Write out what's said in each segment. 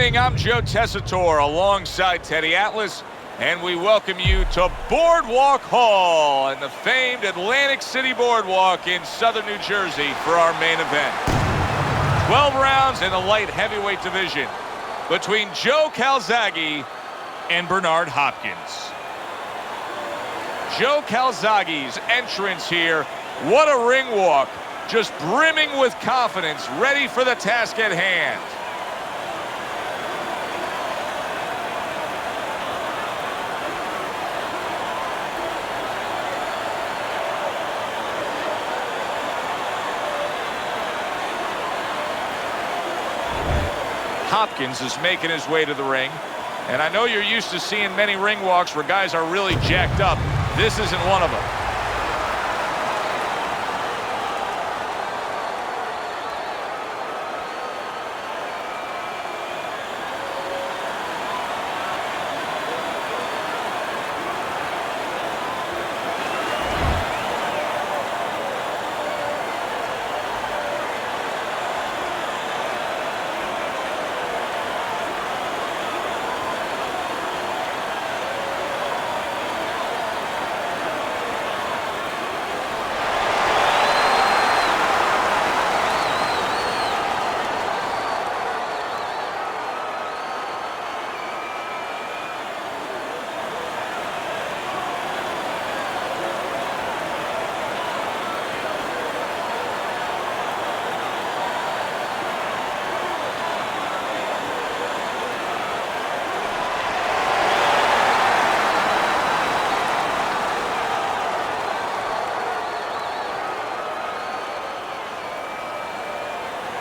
evening. I'm Joe Tessitore alongside Teddy Atlas, and we welcome you to Boardwalk Hall and the famed Atlantic City Boardwalk in southern New Jersey for our main event. 12 rounds in the light heavyweight division between Joe Calzaghe and Bernard Hopkins. Joe Calzaghe's entrance here, what a ring walk, just brimming with confidence, ready for the task at hand. Hopkins is making his way to the ring. And I know you're used to seeing many ring walks where guys are really jacked up. This isn't one of them.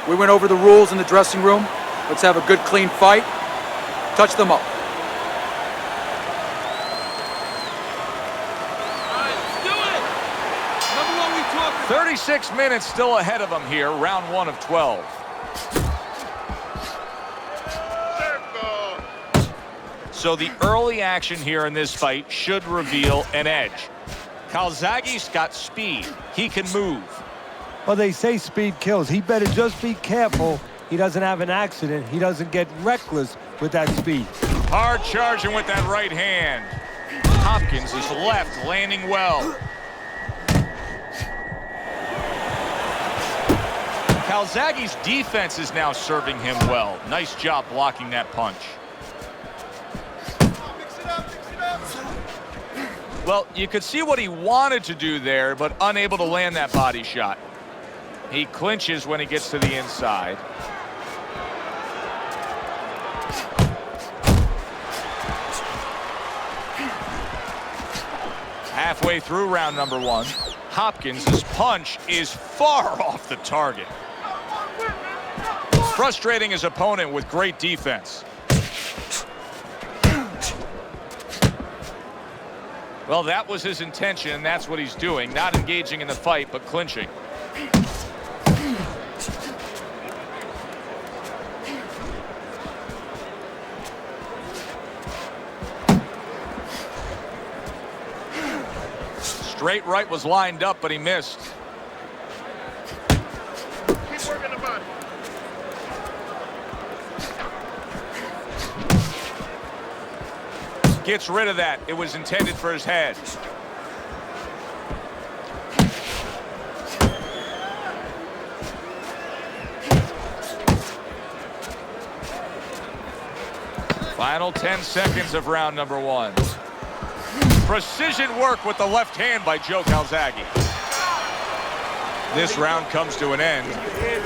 We went over the rules in the dressing room. Let's have a good, clean fight. Touch them up. All right, let's do it. Remember what we talked about. 36 minutes still ahead of them here, round 1 of 12. So the early action here in this fight should reveal an edge. Calzaghe's got speed. He can move. Well, they say speed kills. He better just be careful he doesn't have an accident. He doesn't get reckless with that speed. Hard charging with that right hand. Hopkins is left, landing well. Calzaghe's defense is now serving him well. Nice job blocking that punch. Well, you could see what he wanted to do there, but unable to land that body shot. He clinches when he gets to the inside. Halfway through round number 1, Hopkins' punch is far off the target. Frustrating his opponent with great defense. Well, that was his intention, and that's what he's doing. Not engaging in the fight, but clinching. Straight right was lined up, but he missed. Keep working the body. Gets rid of that. It was intended for his head. Final 10 seconds of round number 1. Precision work with the left hand by Joe Calzaghe. This round comes to an end.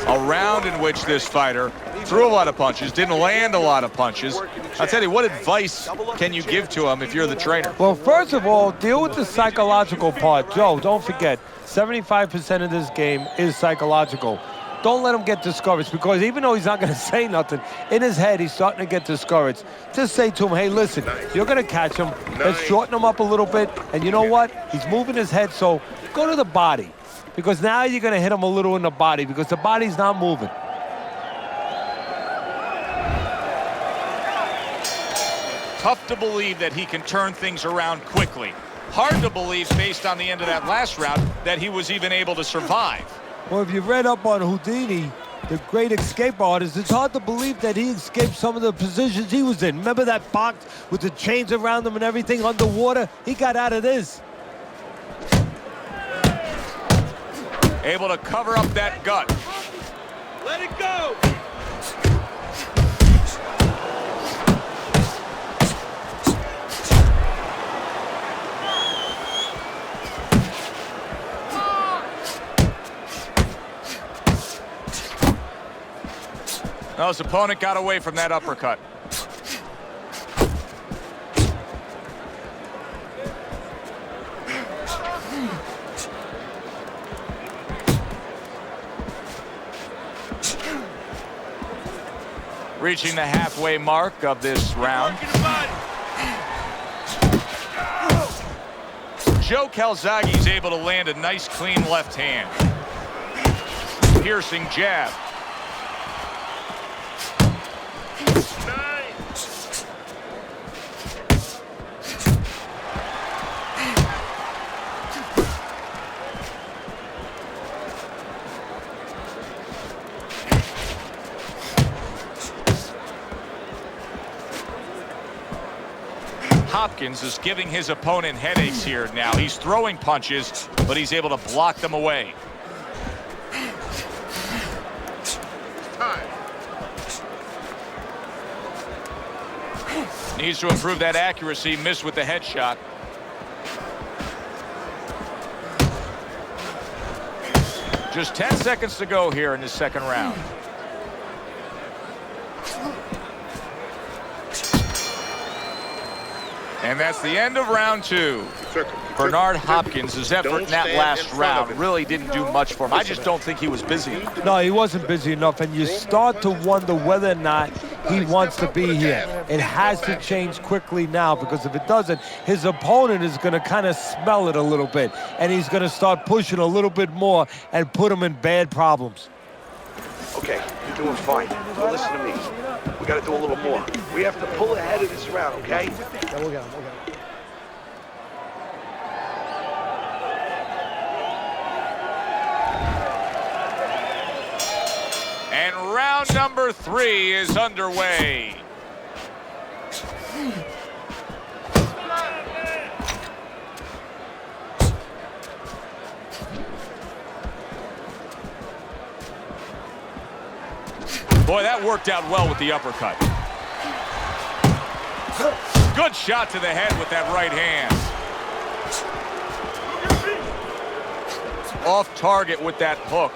A round in which this fighter threw a lot of punches, didn't land a lot of punches. I'll tell you, what advice can you give to him if you're the trainer? Well, first of all, deal with the psychological part. Joe, don't forget, 75% of this game is psychological. Don't let him get discouraged, because even though he's not going to say nothing, in his head he's starting to get discouraged. Just say to him, hey, listen, you're going to catch him. Let's shorten him up a little bit. And you know what? He's moving his head, so go to the body. Because now you're going to hit him a little in the body, because the body's not moving. Tough to believe that he can turn things around quickly. Hard to believe, based on the end of that last round, that he was even able to survive. Well, if you read up on Houdini, the great escape artist, it's hard to believe that he escaped some of the positions he was in. Remember that box with the chains around him and everything underwater? He got out of this. Able to cover up that gut. Let it go! Well, his opponent got away from that uppercut. Reaching the halfway mark of this round. Joe Calzaghe is able to land a nice, clean left hand. Piercing jab. Hopkins is giving his opponent headaches here now. He's throwing punches, but he's able to block them away. Needs to improve that accuracy. Missed with the headshot. Just 10 seconds to go here in the second round. And that's the end of round two. Bernard Hopkins' effort in that last round really didn't do much for him. I just don't think he was busy enough. No, he wasn't busy enough, and you start to wonder whether or not he wants to be here. It has to change quickly now, because if it doesn't, his opponent is going to kind of smell it a little bit, and he's going to start pushing a little bit more and put him in bad problems. Okay, you're doing fine. Now listen to me. We got to do a little more. We have to pull ahead of this round, okay? Yeah, we'll get him. And round number 3 is underway. Boy, that worked out well with the uppercut. Good shot to the head with that right hand. Off target with that hook.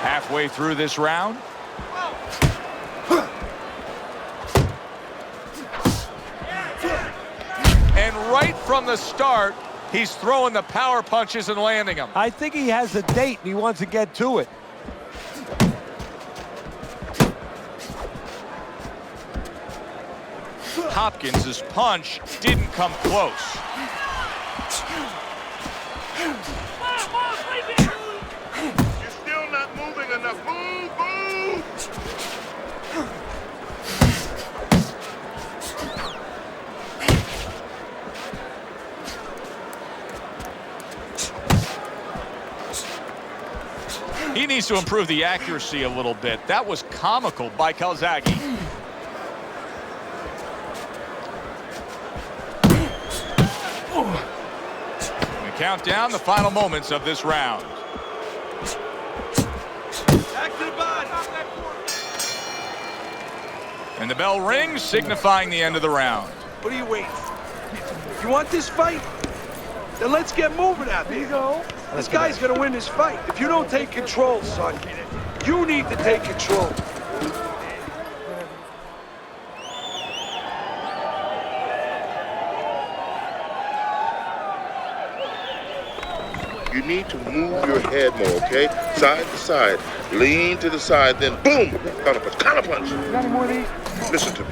Halfway through this round. And right from the start, he's throwing the power punches and landing them. I think he has a date and he wants to get to it. Hopkins' punch didn't come close. He needs to improve the accuracy a little bit. That was comical by Calzaghe. We count down the final moments of this round. Back to the body. And the bell rings, signifying the end of the round. What are you waiting for? You want this fight? Then let's get moving out there. This guy's gonna win this fight. If you don't take control, son, you need to take control. You need to move your head more, okay? Side to side. Lean to the side, then boom! Counter punch, counter punch. Listen to me.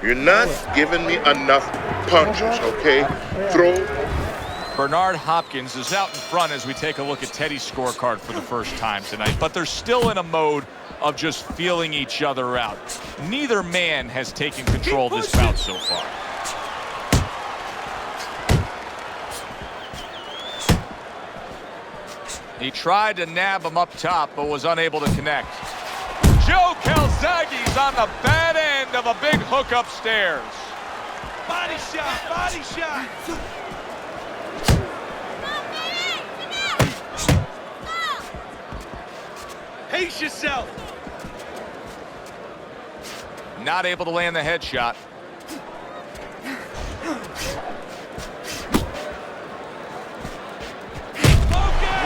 You're not giving me enough punches, okay? Throw. Bernard Hopkins is out in front as we take a look at Teddy's scorecard for the first time tonight, but they're still in a mode of just feeling each other out. Neither man has taken control of this bout so far. He tried to nab him up top, but was unable to connect. Joe Calzaghe's on the bad end of a big hook upstairs. Body shot, body shot. Pace yourself. Not able to land the headshot.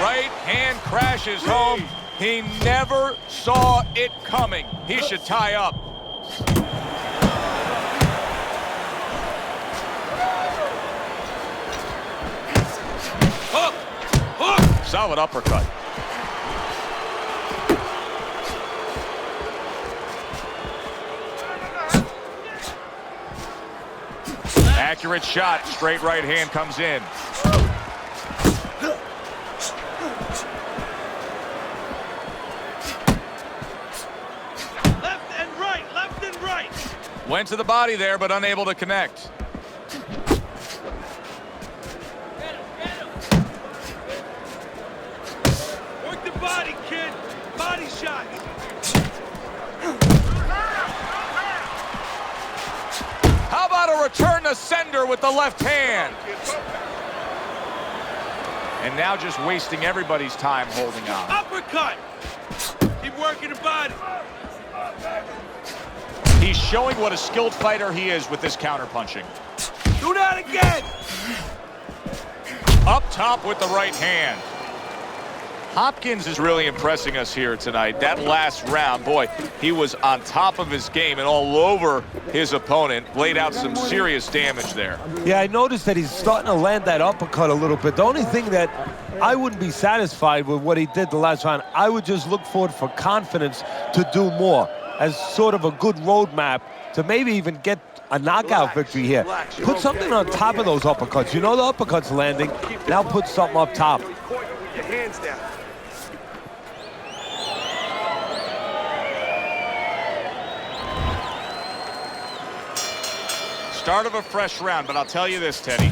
Right hand crashes home. He never saw it coming. He should tie up. Hook! Hook! Solid uppercut. Accurate shot. Straight right hand comes in. Left and right, left and right. Went to the body there, but unable to connect. Work the body, kid. Body shot. How about a return to sender with the left hand? And now just wasting everybody's time holding on. Uppercut. Keep working the body. He's showing what a skilled fighter he is with this counterpunching. Do that again. Up top with the right hand. Hopkins is really impressing us here tonight. That last round, boy, he was on top of his game and all over his opponent. Laid out some serious damage there. Yeah, I noticed that he's starting to land that uppercut a little bit. The only thing that I wouldn't be satisfied with what he did the last round. I would just look forward for confidence to do more as sort of a good roadmap to maybe even get a knockout victory here. Put something on top of those uppercuts. You know the uppercut's landing. Now put something up top. Your hands down. Start of a fresh round, but I'll tell you this, Teddy.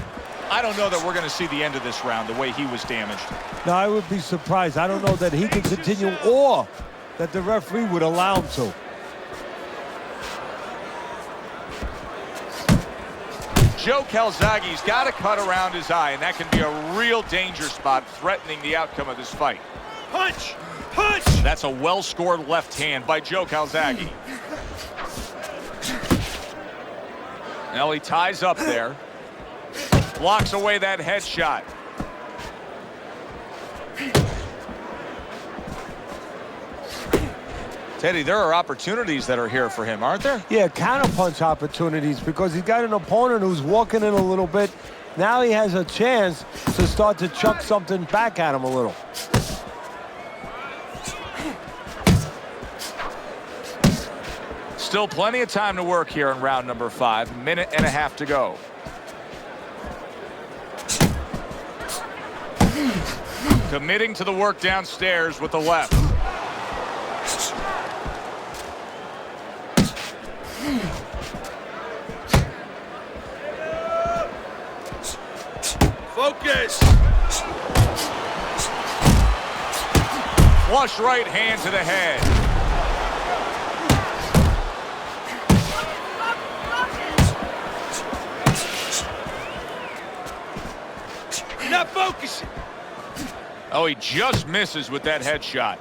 I don't know that we're going to see the end of this round the way he was damaged. No, I would be surprised. I don't know that he can continue or that the referee would allow him to. Joe Calzaghe's got a cut around his eye, and that can be a real danger spot threatening the outcome of this fight. Punch! Punch! That's a well-scored left hand by Joe Calzaghe. Now he ties up there. Blocks away that headshot. Teddy, there are opportunities that are here for him, aren't there? Yeah, counterpunch opportunities because he's got an opponent who's walking in a little bit. Now he has a chance to start to chuck something back at him a little. Still plenty of time to work here in round number 5. Minute and a half to go. Committing to the work downstairs with the left. Focus. Flush right hand to the head. Not focusing. Oh, he just misses with that headshot.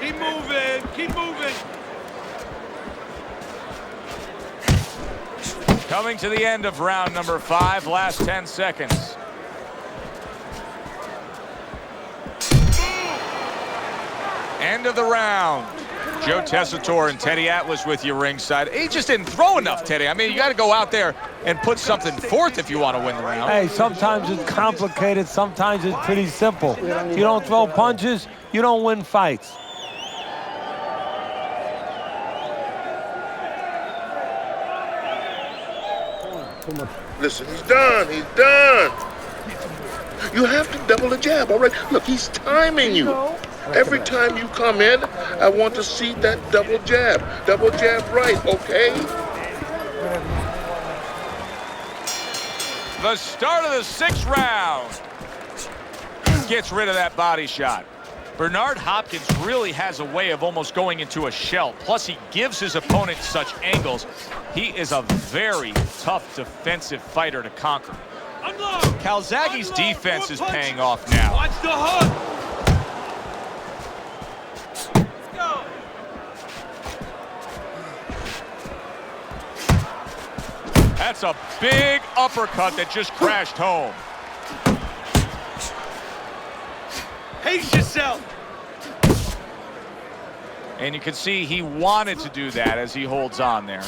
Keep moving. Keep moving. Coming to the end of round number 5, last 10 seconds. End of the round. Joe Tessitore and Teddy Atlas with you ringside. He just didn't throw enough, Teddy. I mean, you got to go out there and put something forth if you want to win the round. Hey, sometimes it's complicated, sometimes it's pretty simple. You don't throw punches, you don't win fights. Listen, he's done. He's done. You have to double the jab, all right? Look, he's timing you. Every time you come in, I want to see that double jab. Double jab right, okay? The start of the 6th round. Gets rid of that body shot. Bernard Hopkins really has a way of almost going into a shell. Plus, he gives his opponent such angles. He is a very tough defensive fighter to conquer. Unload. Calzaghe's Unload. defense is More punches. paying off now. Watch the hook. Let's go. That's a big uppercut that just crashed home. Pace yourself. And you can see he wanted to do that as he holds on there.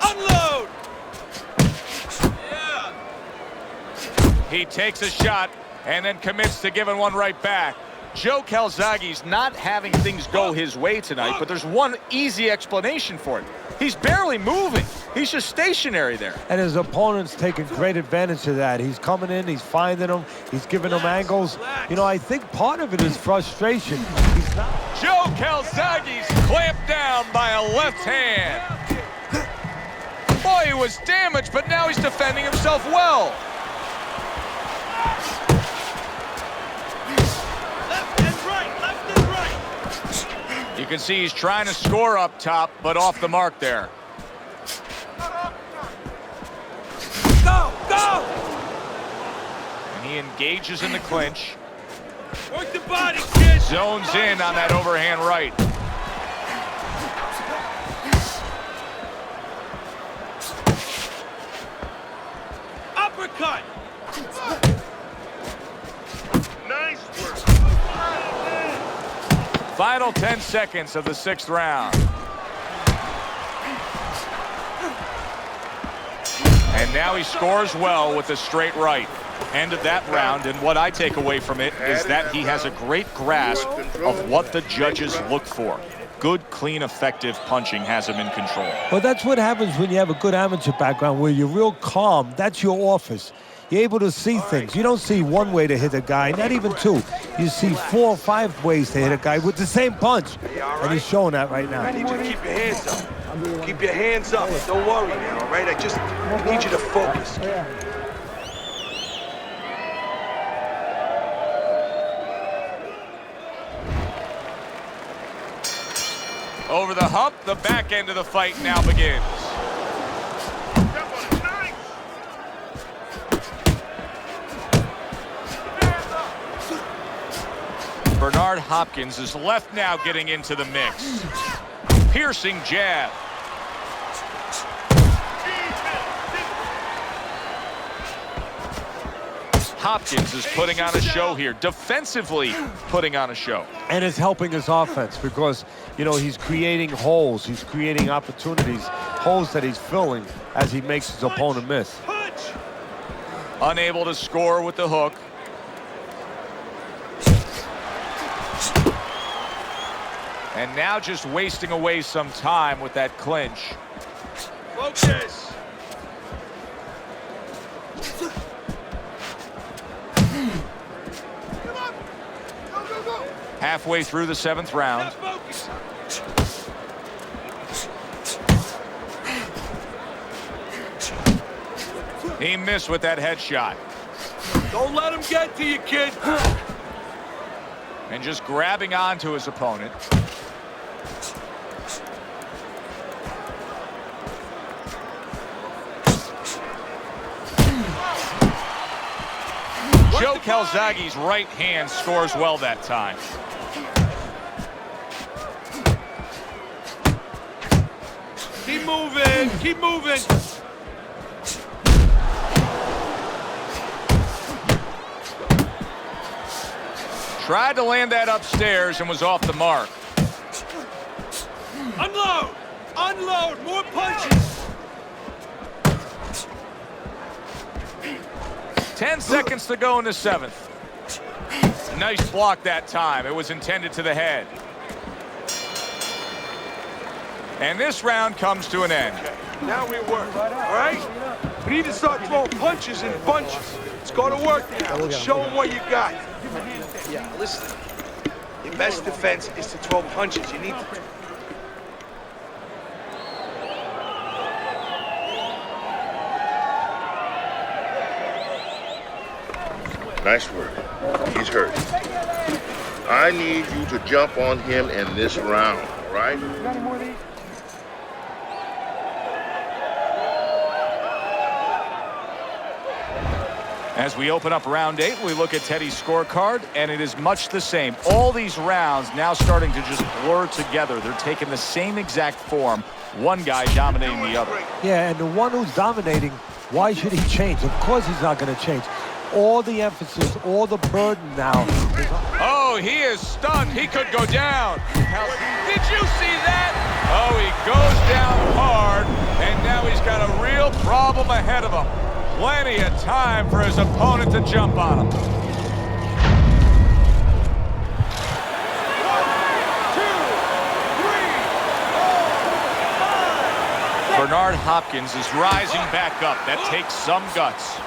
Unload. Yeah. He takes a shot and then commits to giving one right back. Joe Calzaghe's not having things go his way tonight, but there's one easy explanation for it. He's barely moving. He's just stationary there. And his opponent's taking great advantage of that. He's coming in, he's finding them, he's giving them angles. You know, I think part of it is frustration. He's not... Joe Calzaghe's clamped down by a left hand. Boy, he was damaged, but now he's defending himself well. Left and right. Left and right. You can see he's trying to score up top, but off the mark there. Go. Go. And he engages in the clinch. Work the body, kid. Zones in on that overhand right. Uppercut. Nice work. Final 10 seconds of the 6th round. And now he scores well with a straight right. End of that round, and what I take away from it is that he has a great grasp of what the judges look for. Good, clean, effective punching has him in control. Well, that's what happens when you have a good amateur background where you're real calm. That's your office. You're able to see things. You don't see one way to hit a guy, not even two. You see 4 or 5 ways to hit a guy with the same punch. And he's showing that right now. I need you to keep your hands up. Keep your hands up. Don't worry now, all right? I just need you to focus. Over the hump, the back end of the fight now begins. Bernard Hopkins is left now getting into the mix. Piercing jab. Hopkins is putting on a show here, defensively putting on a show. And it's helping his offense because, you know, he's creating holes. He's creating opportunities, holes that he's filling as he makes his opponent miss. Punch. Unable to score with the hook. And now just wasting away some time with that clinch. Focus. Halfway through the 7th round. Focus. He missed with that headshot. Don't let him get to you, kid. And just grabbing onto his opponent. Joe Calzaghe's right hand scores well that time. Keep moving. Keep moving. Tried to land that upstairs and was off the mark. Unload! Unload! More punches! 10 seconds to go in the 7th. Nice block that time. It was intended to the head. And this round comes to an end. Now we work, all right? We need to start throwing punches in bunches. Let's go to work now. Let's show them what you got. Yeah, listen. Your best defense is to throw punches. You need to... Nice work. He's hurt. I need you to jump on him in this round, all right? As we open up round 8, we look at Teddy's scorecard, and it is much the same. All these rounds now starting to just blur together. They're taking the same exact form, one guy dominating the other. Yeah, and the one who's dominating, why should he change? Of course he's not going to change. All the emphasis, all the burden now. Oh, he is stunned. He could go down. Did you see that? Oh, he goes down hard, and now he's got a real problem ahead of him. Plenty of time for his opponent to jump on him. 1, 2, 3, 4, 5. Bernard Hopkins is rising back up. That takes some guts.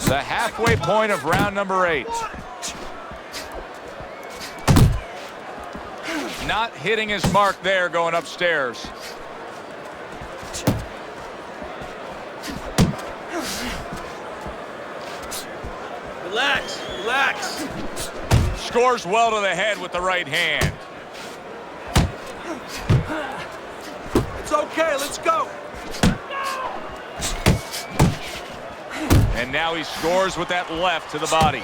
The halfway point of round number 8. Not hitting his mark there going upstairs. Relax, relax. Scores well to the head with the right hand. It's okay, let's go. And now he scores with that left to the body.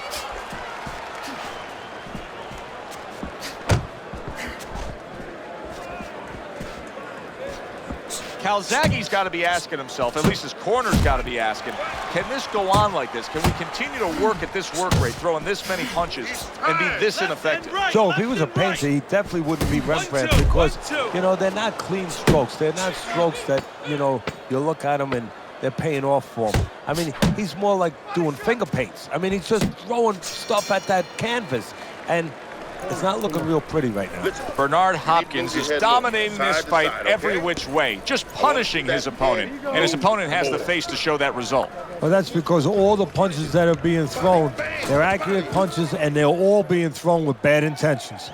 Calzaghe's got to be asking himself, at least his corner's got to be asking, can this go on like this? Can we continue to work at this work rate, throwing this many punches and be this ineffective? Joe, if he was a painter, he definitely wouldn't be Rembrandt because, you know, they're not clean strokes. They're not strokes that, you know, you look at them and they're paying off for him. I mean, he's more like doing finger paints. I mean, he's just throwing stuff at that canvas, and it's not looking real pretty right now. Bernard Hopkins is dominating this fight every which way, just punishing his opponent, and his opponent has the face to show that result. Well, that's because all the punches that are being thrown, they're accurate punches, and they're all being thrown with bad intentions.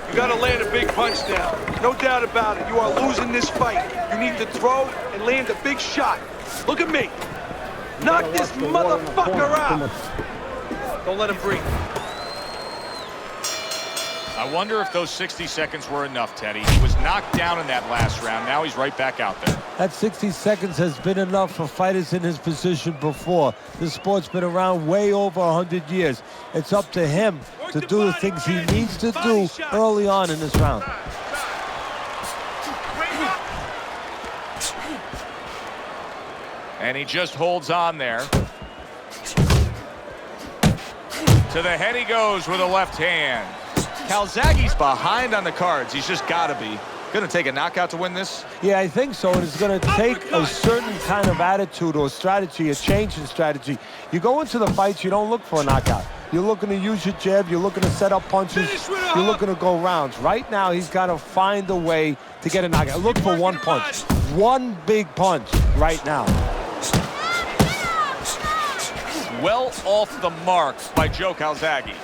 You gotta land a big punch now. No doubt about it. You are losing this fight. You need to throw and land a big shot. Look at me. Knock this motherfucker out. Don't let him breathe. I wonder if those 60 seconds were enough, Teddy. He was knocked down in that last round. Now he's right back out there. That 60 seconds has been enough for fighters in his position before. This sport's been around way over 100 years. It's up to him to do the things he needs to do early on in this round. And he just holds on there. To the head he goes with a left hand. Calzaghe's behind on the cards. He's just got to be. Going to take a knockout to win this? Yeah, I think so. And it's going to take a certain kind of attitude or strategy, a change in strategy. You go into the fights, you don't look for a knockout. You're looking to use your jab. You're looking to set up punches. You're looking to go rounds. Right now, he's got to find a way to get a knockout. Look for one punch. One big punch right now. Well off the mark by Joe Calzaghe.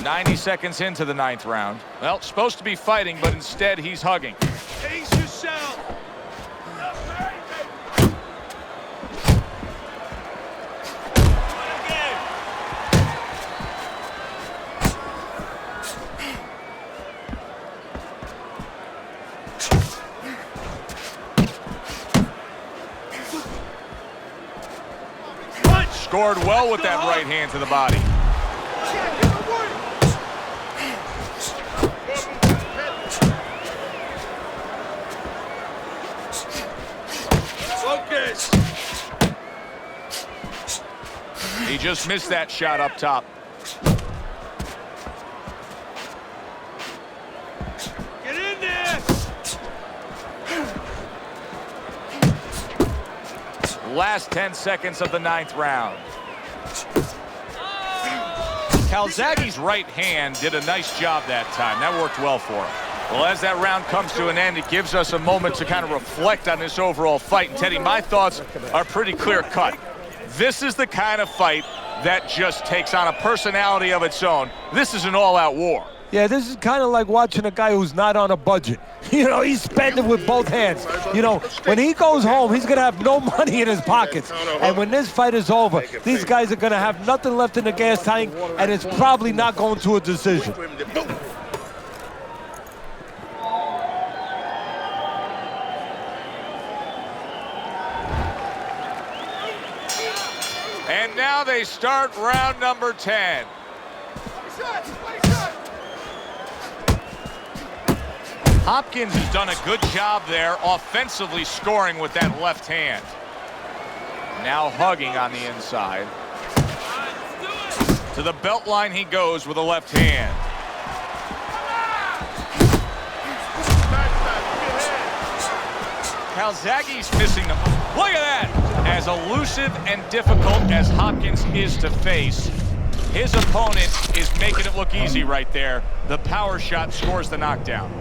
90 seconds into the 9th round. Well, supposed to be fighting, but instead he's hugging. Pace yourself. scored well with that right hand to the body. Focus. He just missed that shot up top. Get in there. Last 10 seconds of the 9th round. Calzaghe's right hand did a nice job that time. That worked well for him. Well, as that round comes to an end, it gives us a moment to kind of reflect on this overall fight. And Teddy, my thoughts are pretty clear-cut. This is the kind of fight that just takes on a personality of its own. This is an all-out war. Yeah, this is kind of like watching a guy who's not on a budget. You know, he's spending with both hands. You know, when he goes home, he's going to have no money in his pockets. And when this fight is over, these guys are going to have nothing left in the gas tank, and it's probably not going to a decision. And now they start round number 10. Hopkins has done a good job there offensively scoring with that left hand. Now hugging on the inside. To the belt line he goes with a left hand. Calzaghe's missing them. Look at that! As elusive and difficult as Hopkins is to face, his opponent is making it look easy right there. The power shot scores the knockdown.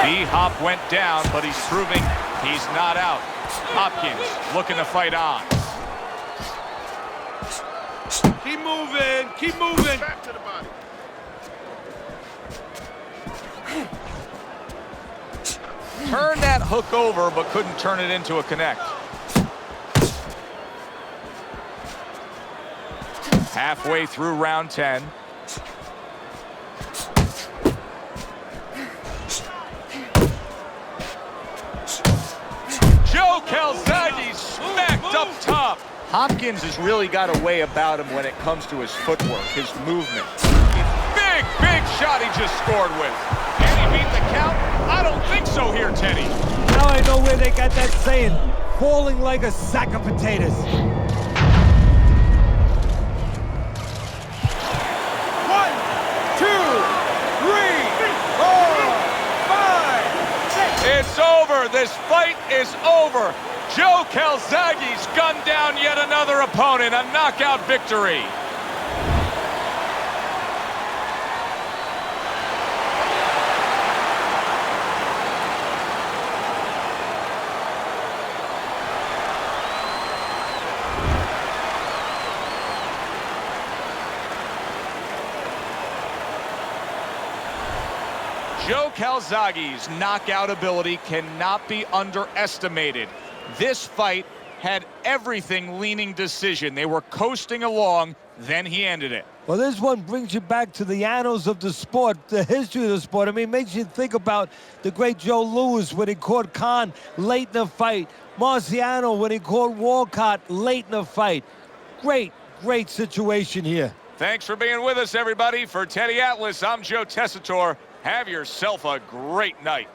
B-Hop went down, but he's proving he's not out. Hopkins looking to fight on. Keep moving. Keep moving. Back to the body. Turned that hook over, but couldn't turn it into a connect. Halfway through round 10. Joe Calzaghe smacked up top. Hopkins has really got a way about him when it comes to his footwork, his movement. Big, big shot he just scored with. Can he beat the count? I don't think so here, Teddy. Now I know where they got that saying, falling like a sack of potatoes. 1, 2, 3, 4, 5, 6. It's over. This fight is over. Joe Calzaghe's gunned down yet another opponent. A knockout victory. Joe Calzaghe's knockout ability cannot be underestimated. This fight had everything leaning decision. They were coasting along, then he ended it. Well, this one brings you back to the annals of the sport, the history of the sport. I mean, it makes you think about the great Joe Louis when he caught Khan late in the fight. Marciano when he caught Walcott late in the fight. Great, great situation here. Thanks for being with us, everybody. For Teddy Atlas, I'm Joe Tessitore. Have yourself a great night.